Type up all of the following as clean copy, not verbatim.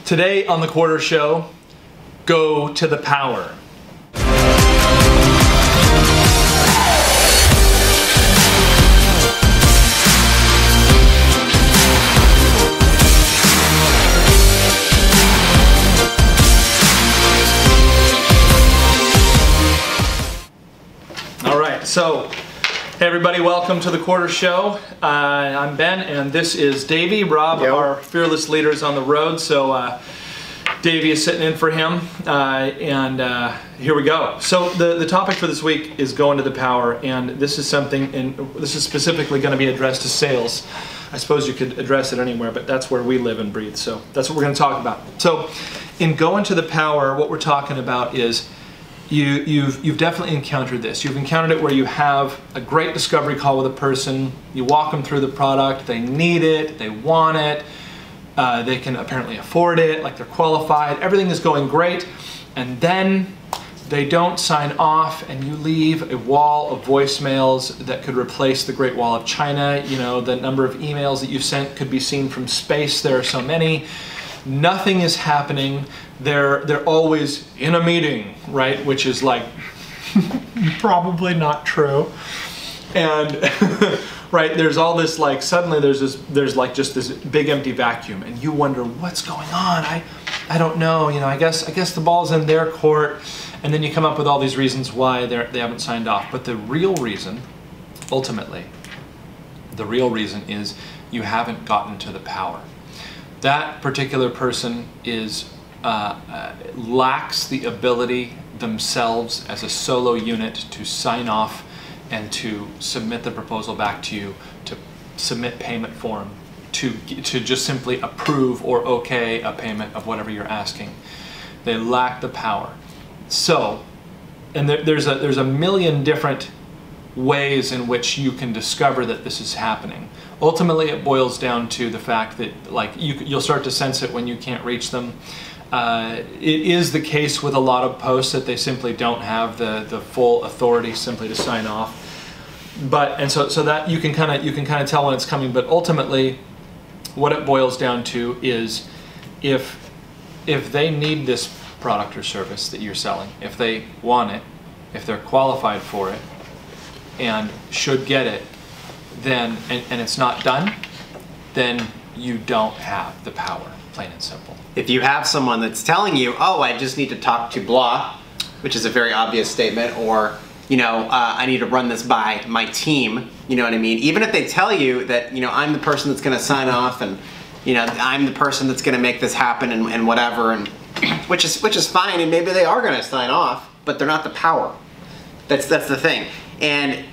Today on The Quarter Show, go to the power. All right, so hey everybody, welcome to The Quarter Show. I'm Ben and this is Davie. Rob, our fearless leaders on the road, so Davie is sitting in for him, and here we go. So the topic for this week is going to the power, and this is something, and this is specifically going to be addressed to sales. I suppose you could address it anywhere, but that's where we live and breathe, so that's what we're going to talk about. So in going to the power, what we're talking about is You've definitely encountered this. You've encountered it where you have a great discovery call with a person, you walk them through the product, they need it, they want it, they can apparently afford it, like they're qualified, everything is going great, and then they don't sign off and you leave a wall of voicemails that could replace the Great Wall of China. You know, the number of emails that you've sent could be seen from space. There are so many. Nothing is happening. They're always in a meeting, right? Which is like probably not true. And right, there's all this, like, suddenly there's like just this big empty vacuum, and you wonder what's going on. I don't know. You know, I guess the ball's in their court, and then you come up with all these reasons why they haven't signed off. But the real reason, ultimately, the real reason is you haven't gotten to the power. That particular person is lacks the ability themselves as a solo unit to sign off and to submit the proposal back to you, to submit payment form, to just simply approve or okay a payment of whatever you're asking. They lack the power. So, and there's a million different ways in which you can discover that this is happening. Ultimately, it boils down to the fact that, like, you'll start to sense it when you can't reach them. It is the case with a lot of posts that they simply don't have the full authority simply to sign off. But so that you can kind of tell when it's coming. But ultimately, what it boils down to is if they need this product or service that you're selling, if they want it, if they're qualified for it, and should get it, then and it's not done, then you don't have the power, plain and simple. If you have someone that's telling you, oh, I just need to talk to blah, which is a very obvious statement, or, you know, I need to run this by my team, you know what I mean? Even if they tell you that, you know, I'm the person that's going to sign off, and, you know, I'm the person that's going to make this happen, and whatever, and which is fine, and maybe they are going to sign off, but they're not the power. That's the thing. And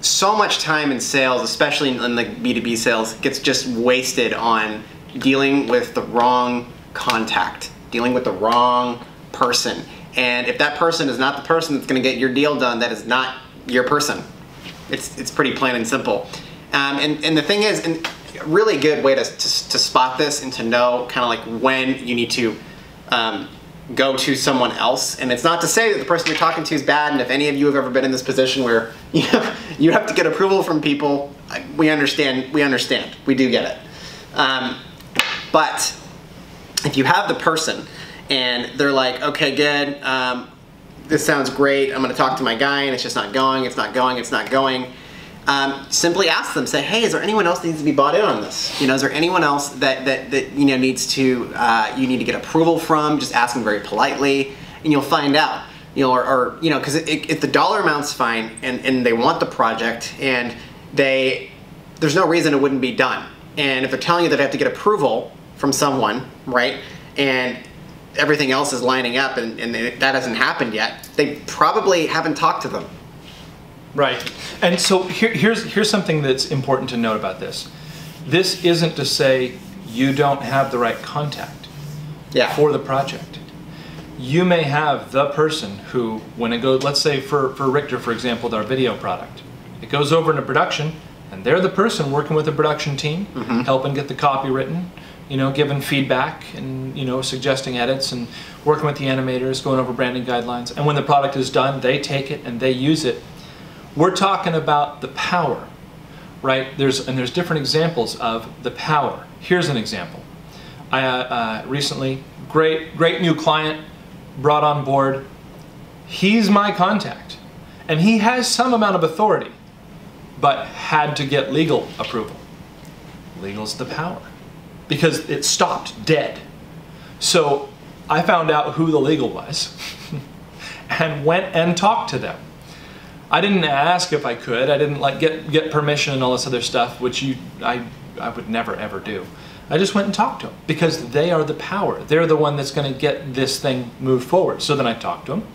so much time in sales, especially in the B2B sales, gets just wasted on dealing with the wrong contact, dealing with the wrong person. And if that person is not the person that's going to get your deal done, that is not your person. It's pretty plain and simple. And the thing is, and a really good way to spot this and to know kind of like when you need to go to someone else. And it's not to say that the person you're talking to is bad, and if any of you have ever been in this position where you have to get approval from people, we understand, we do get it. But if you have the person and they're like, okay, good, this sounds great, I'm gonna talk to my guy and it's just not going, it's not going, simply ask them, say, hey, is there anyone else that needs to be bought in on this? You know, is there anyone else that you know needs to, you need to get approval from? Just ask them very politely, and you'll find out. You know, or you know, because if the dollar amount's fine and they want the project and there's no reason it wouldn't be done. And if they're telling you that they have to get approval from someone, right, and everything else is lining up and that hasn't happened yet, they probably haven't talked to them. Right. And so here's something that's important to note about this. This isn't to say you don't have the right contact for the project. You may have the person who, when it goes, let's say for Richter, for example, with our video product, it goes over into production, and they're the person working with the production team, helping get the copy written, you know, giving feedback and, you know, suggesting edits and working with the animators, going over branding guidelines. And when the product is done, they take it and they use it. We're talking about the power, right? There's different examples of the power. Here's an example. recently, great new client brought on board. He's my contact, and he has some amount of authority, but had to get legal approval. Legal's the power, because it stopped dead. So I found out who the legal was and went and talked to them. I didn't ask if I could. I didn't like get permission and all this other stuff, which I would never ever do. I just went and talked to them because they are the power. They're the one that's going to get this thing moved forward. So then I talked to them.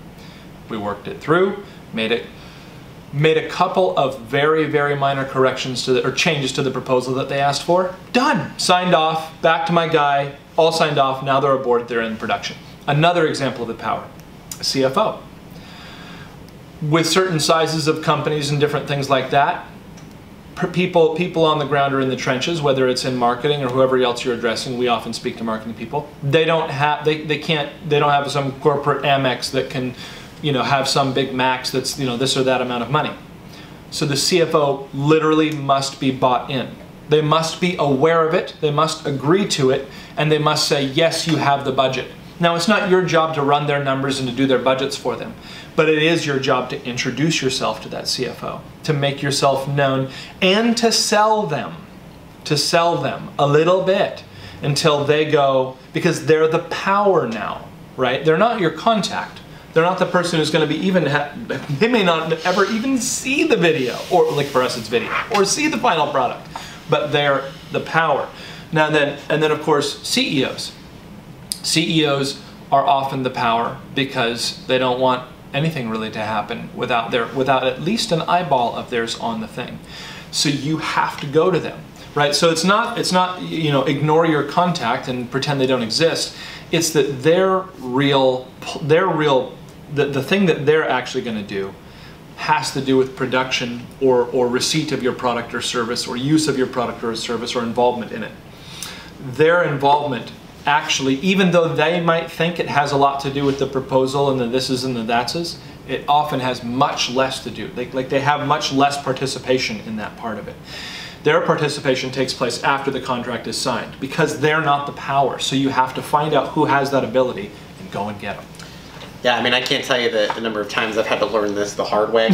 We worked it through, made a couple of very minor corrections to or changes to the proposal that they asked for. Done. Signed off. Back to my guy. All signed off. Now they're aboard. They're in production. Another example of the power. A CFO. With certain sizes of companies and different things like that, people on the ground are in the trenches, whether it's in marketing or whoever else you're addressing. We often speak to marketing people. They don't have some corporate Amex that can, have some big max that's, this or that amount of money. So the CFO literally must be bought in. They must be aware of it, they must agree to it, and they must say, yes, you have the budget. Now, it's not your job to run their numbers and to do their budgets for them, but it is your job to introduce yourself to that CFO, to make yourself known, and to sell them a little bit until they go, because they're the power now, right? They're not your contact. They're not the person who's going to be they may not ever even see the video, or like for us it's video, or see the final product, but they're the power. Now and then of course CEOs. CEOs are often the power because they don't want anything really to happen without at least an eyeball of theirs on the thing. So you have to go to them, right? So it's not ignore your contact and pretend they don't exist. It's that the thing that they're actually going to do has to do with production or receipt of your product or service or use of your product or service or involvement in it. Their involvement actually, even though they might think it has a lot to do with the proposal and the thises and the thatses, it often has much less to do. They have much less participation in that part of it. Their participation takes place after the contract is signed because they're not the power. So you have to find out who has that ability and go and get them. Yeah, I mean, I can't tell you the number of times I've had to learn this the hard way.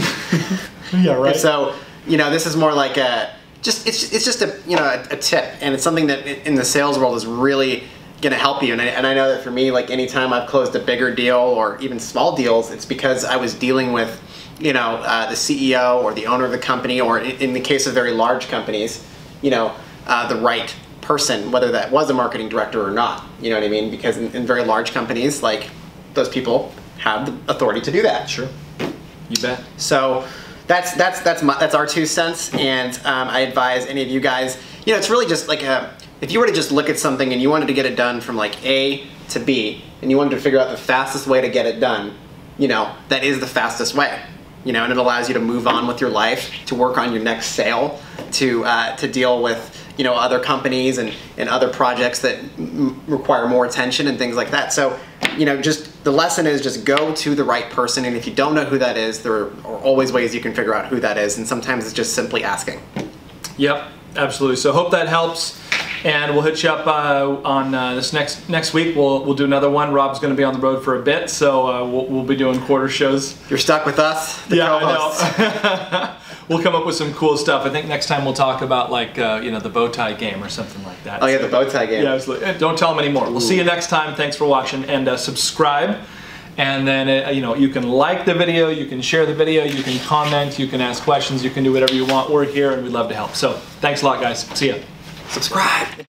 Yeah, right. And so, this is more like it's just a tip, and it's something that in the sales world is really going to help you. And I know that for me, like anytime I've closed a bigger deal or even small deals, it's because I was dealing with, the CEO or the owner of the company, or in the case of very large companies, the right person, whether that was a marketing director or not. You know what I mean? Because in very large companies, like those people have the authority to do that. Sure, you bet. So that's our 2 cents, and I advise any of you guys. It's really just like if you were to just look at something and you wanted to get it done from like A to B, and you wanted to figure out the fastest way to get it done, that is the fastest way. And it allows you to move on with your life, to work on your next sale, to deal with other companies and other projects that require more attention and things like that. So just the lesson is just go to the right person, and if you don't know who that is, there are always ways you can figure out who that is, and sometimes it's just simply asking. Yep, absolutely. So hope that helps. And we'll hit you up on this next week. We'll do another one. Rob's going to be on the road for a bit, so we'll be doing quarter shows. You're stuck with us, the co-hosts. I know. We'll come up with some cool stuff. I think next time we'll talk about like the bow tie game or something like that. Oh yeah, the bow tie game. Yeah, absolutely. Don't tell them anymore. We'll see you next time. Thanks for watching, and subscribe. And then you can like the video, you can share the video, you can comment, you can ask questions, you can do whatever you want. We're here and we'd love to help. So thanks a lot, guys. See ya. Subscribe.